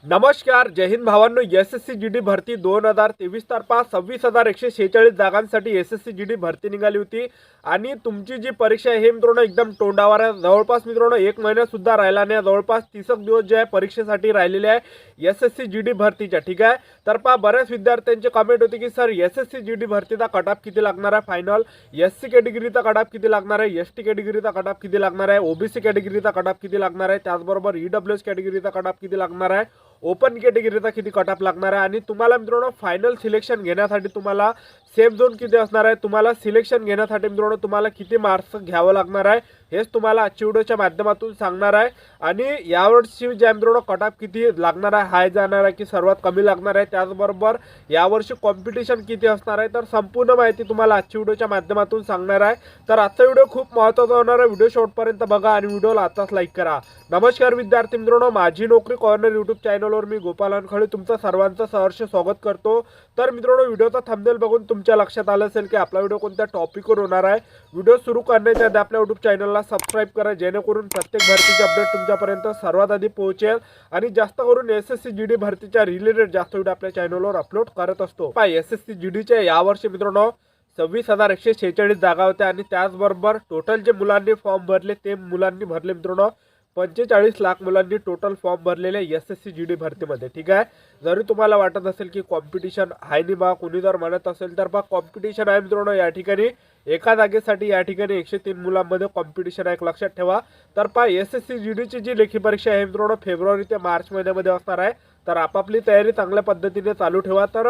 नमस्कार, जय हिंद भावांनो. SSC GD भरती 2023 तर्फा 26,146 जागांसाठी एसएससी जीडी भरती निघाली होती आणि तुमची जी परीक्षा आहे हे मित्रांनो एकदम तोंडावर आहे. जवळपास मित्रांनो 1 महिना सुद्धा राहिला नाही. जवळपास 30 दिवस जे आहे परीक्षेसाठी राहिलेले आहे एसएससी जीडी भरतीच्या. ठीक आहे, तर पहा बऱ्याच विद्यार्थ्यांचे कमेंट होते की सर एसएससी जीडी भरतीचा कट ऑफ किती लागणार आहे, फायनल एससी कॅटेगरीचा कट ऑफ किती लागणार आहे, एसटी कॅटेगरीचा कट ऑफ किती लागणार आहे, ओबीसी कॅटेगरीचा कट ऑफ किती लागणार आहे, त्याचबरोबर ईडब्ल्यूएस कॅटेगरीचा कट ऑफ किती लागणार आहे, ओपन कॅटेगरीचा किती कट ऑफ लागणार आहे आणि तुम्हाला मित्रांनो फायनल सिलेक्शन घेण्यासाठी तुम्हाला सेफ झोन किती असणार आहे, तुम्हाला सिलेक्शन घेण्यासाठी मित्रांनो तुम्हाला किती मार्क्स घ्यावं लागणार आहे हेच तुम्हाला आजच्या व्हिडिओच्या माध्यमातून सांगणार आहे. आणि यावर्षी जे मित्रांनो कट ऑफ किती लागणार आहे, हाय जाणार आहे की सर्वात कमी लागणार आहे, त्याचबरोबर यावर्षी कॉम्पिटिशन किती असणार आहे, तर संपूर्ण माहिती तुम्हाला आजच्या व्हिडिओच्या माध्यमातून सांगणार आहे. तर आजचा व्हिडिओ खूप महत्त्वाचा होणार आहे. व्हिडिओ शेवटपर्यंत बघा आणि व्हिडिओला आताच लाईक करा. नमस्कार विद्यार्थी मित्रांनो, माझी नोकरी कॉर्नर यूट्यूब चॅनलवर मी गोपाल अनखळे तुमचं सर्वांचं सहर्ष स्वागत करतो. तर मित्रांनो व्हिडिओचा थंबनेल बघून तुमच्या लक्षात आलं असेल की आपला व्हिडिओ कोणत्या टॉपिकवर होणार आहे. व्हिडिओ सुरू करण्याच्या आधी आपल्या यूट्यूब चॅनलला सबस्क्राइब करा जेणेकरून प्रत्येक भरतीचे अपडेट तुमच्यापर्यंत सर्वात आधी पोहोचेल आणि जास्त करून एसएससी जीडी भरतीच्या रिलेटेड जास्त व्हिडिओ आपल्या चॅनलवर अपलोड करत असतो. एसएससी जीडीच्या यावर्षी मित्रांनो 26,146 जागा होत्या आणि त्याचबरोबर टोटल जे मुलांनी फॉर्म भरले ते मुलांनी भरले मित्रांनो 45 लाख मुलांनी टोटल फॉर्म भरलेले एसएससी जीडी भरतीमध्ये. ठीक आहे, जरी तुम्हाला वाटत असेल की कॉम्पिटिशन आहे नाही बा, कोणी जर म्हणत असेल तर बा कॉम्पिटिशन आहे मित्रांनो. या ठिकाणी एका जागेसाठी या ठिकाणी 103 मुलांमध्ये कॉम्पिटिशन आहे, लक्षात ठेवा. तर पहा एसएससी जीडीची जी लेखी परीक्षा आहे मित्रांनो फेब्रुवारी ते मार्च महिन्यामध्ये असणार आहे. तर आपापली तयारी चांगल्या पद्धतीने चालू ठेवा. तर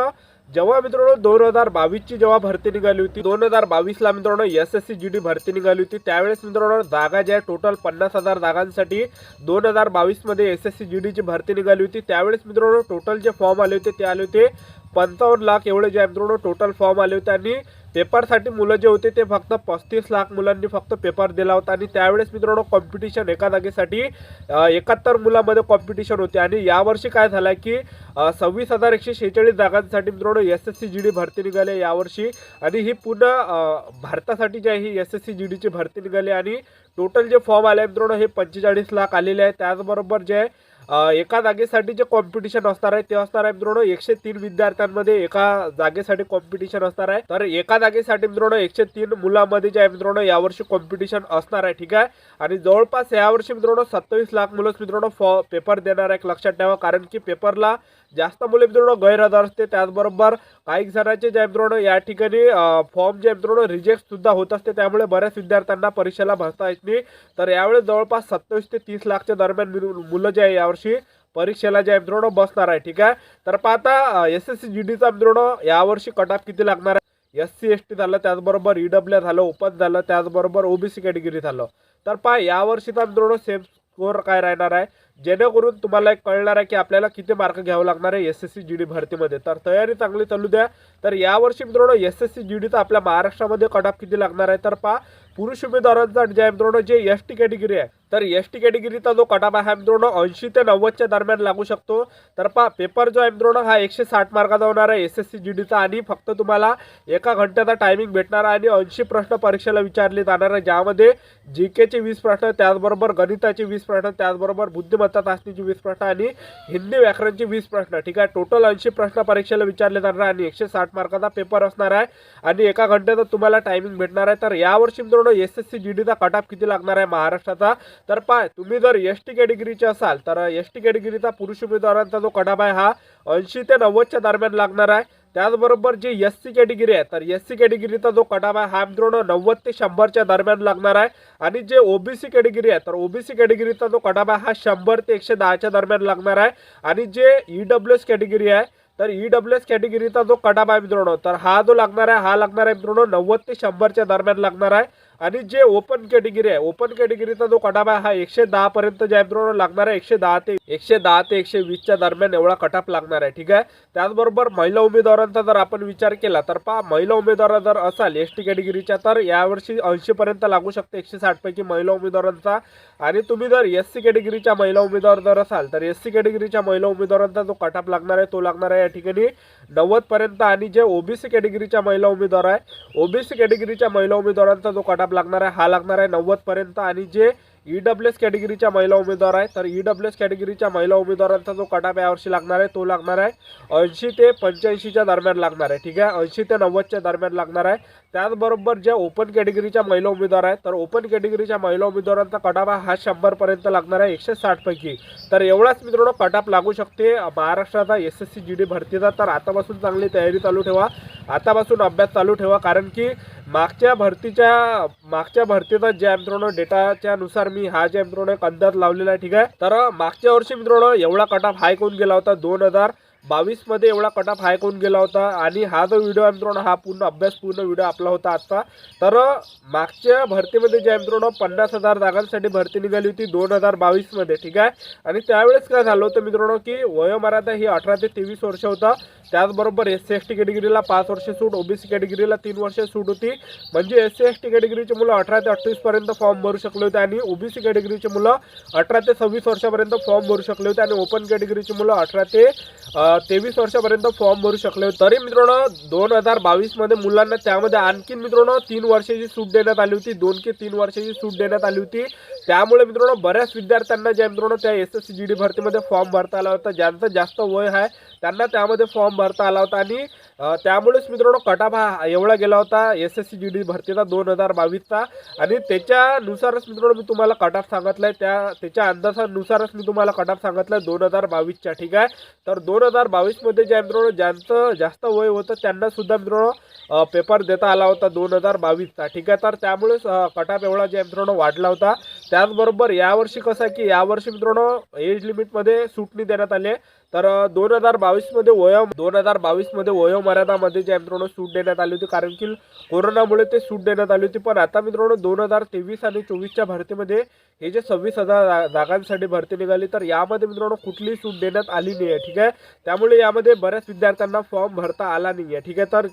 जेव्हा मित्रांनो 2022ची जेव्हा भरती निघाली होती, 2022ला मित्रांनो एसएससी जीडी भरती निघाली होती, त्यावेळेस मित्रांनो जागा ज्या टोटल 50,000 जागांसाठी 2022 एसएससी जीडीची भरती निघाली होती. त्यावेळेस मित्रांनो टोटल जे फॉर्म आले होते ते आले होते 55 लाख एवढे जे मित्रांनो टोटल फॉर्म आले होते आणि पेपरसाठी मुलं जे होते ते फक्त 35 लाख मुलांनी फक्त पेपर दिला होता. आणि त्यावेळेस मित्रांनो कॉम्पिटिशन एका जागेसाठी 71 मुलांमध्ये कॉम्पिटिशन होते. आणि यावर्षी काय झालं की 26,146 जागांसाठी मित्रांनो एसएससी जीडी भरती निघाली यावर्षी. आणि ही पूर्ण भारतासाठी जी आहे ही एसएससी जीडीची भरती निघाली आणि टोटल जे फॉर्म आले मित्रांनो हे 45 लाख आलेले आहे. त्याचबरोबर जे एका जागेसाठी जे कॉम्पिटिशन असणार आहे ते असणार आहे मित्रांनो 103 विद्यार्थ्यांमध्ये एका जागेसाठी कॉम्पिटिशन असणार आहे. तर एका जागेसाठी मित्रांनो 103 मुलांमध्ये जे आहे मित्रांनो यावर्षी कॉम्पिटिशन असणार आहे. ठीक आहे, आणि जवळपास यावर्षी मित्रांनो 27 लाख मुलंच मित्रांनो पेपर देणार आहे, लक्षात ठेवा. कारण की पेपरला जास्त मुले मित्रांनो गैरहजर असते. त्याचबरोबर काही जणांचे जे मित्रांनो या ठिकाणी फॉर्म जे मित्रांनो रिजेक्ट सुद्धा होत असते, त्यामुळे बऱ्याच विद्यार्थ्यांना परीक्षेला बसता येत नाही. तर यावेळेस जवळपास 27 ते 30 लाखच्या दरम्यान मुलं जे आहे यावर्षी परीक्षेला जे मित्रांनो बसणार आहे. ठीक आहे, तर पाहता एसएससी जीडीचा मित्रांनो यावर्षी कट ऑफ किती लागणार आहे. एससी एसटी झालं, त्याचबरोबर ईडब्ल्यू झालं, ओपन झालं, त्याचबरोबर ओबीसी कॅटेगरी झालं. तर पहा यावर्षीचा मित्रांनो सेम स्कोर काय राहणार आहे जेणेकरून तुम्हाला एक कळणार आहे की आपल्याला किती मार्क घ्यावं लागणार आहे एसएससी जीडी भरतीमध्ये. तर तयारी चांगली चालू द्या. तर यावर्षी मित्रांनो एसएससी जीडीचा आपल्या महाराष्ट्रामध्ये कट ऑफ किती लागणार आहे, तर पहा पुरुष उमेदवारांचा जे मित्रांनो जे एसटी कॅटेगरी आहे तर एसटी कॅटेगरीचा जो कट ऑफ आहे मित्रांनो 80 ते 90च्या दरम्यान लागू शकतो. तर पहा पेपर जो आहे मित्रांनो हा 160 मार्काचा होणार आहे एसएससी जीडीचा आणि फक्त तुम्हाला 1 घंट्याचा टायमिंग भेटणार आहे आणि 80 प्रश्न परीक्षेला विचारले जाणार आहे, ज्यामध्ये जीकेचे 20 प्रश्न, त्याचबरोबर गणिताचे 20 प्रश्न, त्याचबरोबर बुद्धिमत्ता चाचणीचे 20 प्रश्न आणि हिंदी व्याकरणचे 20 प्रश्न. ठीक आहे, टोटल 80 प्रश्न परीक्षेला विचारले जाणार आहे आणि 160 मार्काचा पेपर असणार आहे आणि 1 घंट्याचा तुम्हाला टायमिंग भेटणार आहे. तर यावर्षी मित्रांनो एसएससी जीडीचा कट ऑफ किती लागणार आहे महाराष्ट्राचा, तर पहा तुम्ही जर एसटी कॅटेगरीचे असाल तर एसटी कॅटेगरीचा पुरुष उमेदवारांचा जो कट ऑफ आहे हा 80 ते 90च्या दरम्यान लागणार आहे. त्याचबरोबर जी एससी कॅटेगरी आहे तर एससी कॅटेगरीचा जो कट ऑफ आहे हा मित्रांनो 90 ते 100च्या दरम्यान लागणार आहे. आणि जे ओबीसी कॅटेगरी आहे तर ओबीसी कॅटेगरीचा जो कट ऑफ आहे हा 100 ते 110च्या दरम्यान लागणार आहे. आणि जे ईडब्ल्यूएस कॅटेगरी आहे तर ईडब्ल्यूएस कॅटेगरीचा जो कट ऑफ आहे मित्रांनो तर हा जो लागणार आहे हा लागणार आहे मित्रांनो 90 ते 100च्या दरम्यान लागणार आहे. आणि जे ओपन कॅटेगरी आहे ओपन कॅटेगरीचा जो कट ऑफ आहे हा 110 पर्यंत जे मित्रांनो लागणार आहे 110 ते 120च्या दरम्यान एवढा कट ऑफ लागणार आहे. ठीक आहे, त्याचबरोबर महिला उमेदवारांचा जर आपण विचार केला तर पहा महिला उमेदवार जर असाल एसटी कॅटेगरीच्या तर यावर्षी 80 पर्यंत लागू शकते 160 पैकी महिला उमेदवारांचा. आणि तुम्ही जर एससी कॅटेगरीच्या महिला उमेदवार जर असाल तर एससी कॅटेगरीच्या महिला उमेदवारांचा जो कट ऑफ लागणार आहे तो लागणार आहे या ठिकाणी 90 पर्यंत. आणि जे ओबीसी कॅटेगरीच्या महिला उमेदवार आहे ओबीसी कॅटेगरीच्या महिला उमेदवारांचा जो कट ऑफ लागणार आहे हा लागणार आहे 90 पर्यंत. आणि जे EWS कॅटेगरीच्या महिला उमेदवार आहे. तर EWS कॅटेगरीच्या महिला उमेदवारांचा जो कट ऑफ यावर्षी लागणार आहे तो लागणार आहे 80 ते 85च्या दरम्यान लागणार आहे. ठीक आहे, 80 ते 90च्या दरम्यान लागणार आहे. त्याचबरोबर ज्या ओपन कॅटेगरीच्या महिला उमेदवार आहेत तर ओपन कॅटेगरीच्या महिला उमेदवारांचा कट ऑफ हा 100 पर्यंत लागणार आहे 160 पैकी. तर एवढाच मित्रांनो कट ऑफ लागू शकते महाराष्ट्राचा SSC GD भरतीचा. तर आतापासून चांगली तयारी चालू ठेवा, आतापासून अभ्यास चालू ठेवा, कारण की मागच्या भरतीचा ज्या मित्रांनो डेटाच्या नुसार मी हा ज्या मित्रांनो एक अंदाज लावलेला आहे. ठीक आहे, तर मागच्या वर्षी मित्रांनो एवढा कट ऑफ हाय कोण गेला होता 2022 मध्ये एवढा कट ऑफ हाय कोण गेला होता. आणि हा जो व्हिडिओ आहे मित्रांनो हा पूर्ण व्हिडिओ आपला होता आजचा. तर मागच्या भरतीमध्ये ज्या मित्रांनो 50,000 जागांसाठी भरती निघाली होती 2022 मध्ये. ठीक आहे, आणि त्यावेळेस काय झालं होतं मित्रांनो की वयोमर्यादा ही 18 ते 23 वर्ष होता. त्याचबरोबर SC/ST कॅटेगरीला 5 वर्ष सूट, OBC कॅटेगरीला 3 वर्ष सूट होती. म्हणजे SC/ST कॅटेगरीचे मुलं 18 ते 28 पर्यंत फॉर्म भरू शकले होते आणि OBC कॅटेगरीचे मुलं 18 ते 26 वर्षापर्यंत फॉर्म भरू शकले होते आणि ओपन कॅटेगरीचे मुलं 18 ते 23 वर्षापर्यंत फॉर्म भरू शकले होते. तरी मित्रांनो 2022 मध्ये मुलांना त्यामध्ये आणखी मित्रांनो 3 वर्षाची सूट देण्यात आली होती, 2 ते 3 वर्षाची सूट देण्यात आली होती. त्यामुळे मित्रांनो बऱ्याच विद्यार्थ्यांना ज्या मित्रांनो त्या SSC GD भरतीमध्ये फॉर्म भरता आला होता, ज्यांचं जास्त वय आहे त्यांना त्यामध्ये फॉर्म भरता आला होता. आणि त्यामुळेच मित्रांनो कट ऑफ हा एवढा गेला होता SSC GD भरतीचा 2022चा. आणि त्याच्यानुसारच मित्रांनो मी तुम्हाला कट ऑफ सांगितलाय, त्याच्या अंदाजानुसारच मी तुम्हाला कट ऑफ सांगितलाय 2022च्या. ठीक आहे, तर 2022 मध्ये ज्या मित्रांनो ज्यांचं जास्त वय होतं त्यांना सुद्धा मित्रांनो पेपर देता आला होता 2022चा. ठीक आहे, तर त्यामुळेच कट ऑफ एवढा ज्या मित्रांनो वाढला होता. त्याचबरोबर यावर्षी कसं आहे की यावर्षी मित्रांनो एज लिमिटमध्ये सूट नाही देण्यात आले. तर 2022 मध्ये वयोमर्यादामध्ये ज्या मित्रांनो सूट देण्यात आली होती, कारण की कोरोनामुळे ते सूट देण्यात आली होती. पण आता मित्रांनो 2023 आणि 24च्या भरतीमध्ये हे जे 26,000 जागांसाठी भरती निघाली तर यामध्ये मित्रांनो कुठलीही सूट देण्यात आली नाही आहे. ठीक आहे, त्यामुळे यामध्ये बऱ्याच विद्यार्थ्यांना फॉर्म भरता आला नाही आहे. ठीक आहे, तर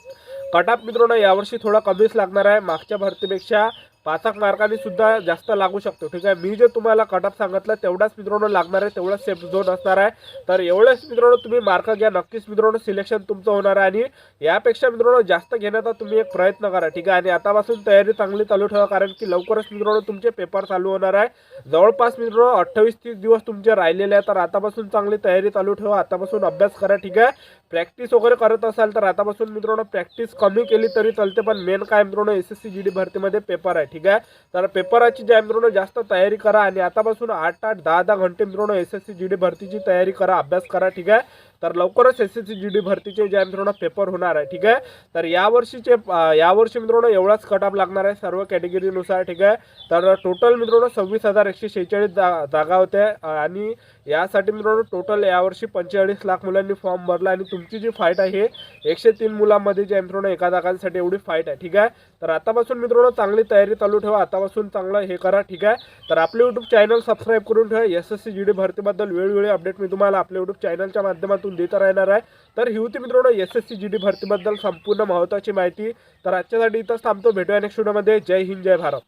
कट ऑफ मित्रांनो यावर्षी थोडा कमीच लागणार आहे, मागच्या भरतीपेक्षा 5 मार्कांनी सुद्धा जास्त लागू शकतो. ठीक आहे, मी जे तुम्हाला कट ऑफ सांगितलं तेवढाच मित्रांनो लागणार आहे, तेवढाच सेफ झोन असणार आहे. तर एवढेच मित्रांनो तुम्ही मार्क घ्या, नक्कीच मित्रांनो सिलेक्शन तुमचं होणार आहे आणि यापेक्षा मित्रांनो जास्त घेण्याचा तुम्ही एक प्रयत्न करा. ठीक आहे, आणि आतापासून तयारी चांगली चालू ठेवा, कारण की लवकरच मित्रांनो तुमचे पेपर चालू होणार आहे. जवळपास मित्रांनो 28-30 दिवस तुमचे राहिलेले आहे. तर आतापासून चांगली तयारी चालू ठेवा, आतापासून अभ्यास करा. ठीक आहे, प्रॅक्टिस वगैरे करत असाल तर आतापासून मित्रांनो प्रॅक्टिस कमी केली तरी चालते, पण मेन काय मित्रांनो SSC GD भरतीमध्ये पेपर आहे. ठीक आहे, तर पेपराची ज्या मित्रांनो जास्त तयारी करा आणि आतापासून 8-8, 10-10 घंटे मित्रांनो SSC GD भरतीची तयारी करा, अभ्यास करा. ठीक आहे, तर लवकरच SSC GD भरतीचे ज्या मित्रांनो पेपर होणार आहे. ठीक आहे, तर यावर्षी मित्रांनो एवढाच कट ऑफ लागणार आहे सर्व कॅटेगरीनुसार. ठीक आहे, तर टोटल मित्रांनो 26,146 जागा होत्या आणि यासाठी मित्रांनो टोटल यावर्षी 45 लाख मुलांनी फॉर्म भरला आणि तुमची जी फाईट आहे 103 मुलांमध्ये ज्या मित्रांनो एका जागांसाठी एवढी फाईट आहे. ठीक आहे, तर आतापासून मित्रांनो चांगली तयारी चालू ठेवा, आतापासून चांगलं हे करा. ठीक आहे, तर आपले YouTube चॅनल सबस्क्राईब करून ठेवा. SSC GD भरतीबद्दल वेळोवेळी अपडेट मी तुम्हाला आपल्या YouTube चॅनलच्या माध्यमातून देत राहणार आहे. तर ही होती मित्रांनो SSC GD भरतीबद्दल संपूर्ण महत्त्वाची माहिती. तर आजच्यासाठी इथंच थांबतो, भेटूया नेक्स्ट व्हिडिओमध्ये. जय हिंद, जय भारत.